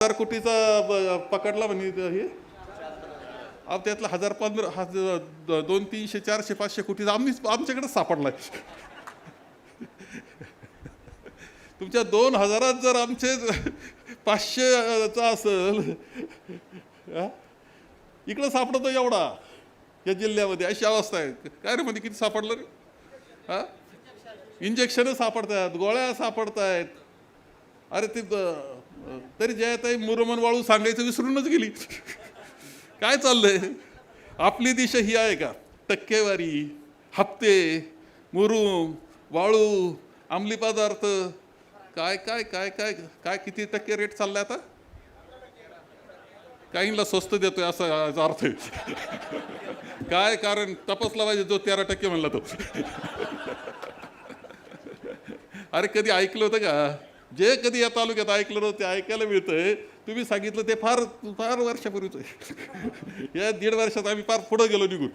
कोटीचा पकडला म्हणे हे. अब त्यातला 1000-1500 200-300-400-500 कोटीचा आमच्याकडे सापडलाय. तुमच्या 2000 जर आमचे 500चा असेल, इकडं सापडतो एवढा या जिल्ह्यामध्ये. अशी अवस्था आहे. काय रे मध्ये किती सापडलं रे? हा, इंजेक्शन सापडतात, गोळ्या सापडतायत. अरे ते तरी जयाताई मुरमन वाळू सांगायचं विसरूनच गेली. काय चाललंय? आपली दिशा ही आहे का? टक्केवारी, हप्ते, मुरुम, वाळू, अंमली पदार्थ, काय काय काय काय काय किती टक्के रेट चाललाय आता? काहींना स्वस्त देतोय असा अर्थ आहे. काय कारण तपासला पाहिजे जो 13% म्हणला तो. अरे कधी ऐकलं होतं का? जे कधी या तालुक्यात ऐकलं नव्हतं ते ऐकायला मिळतंय. तुम्ही सांगितलं ते फार फार वर्षापूर्वीच आहे. या 1.5 वर्षात आम्ही फार पुढे गेलो निघून.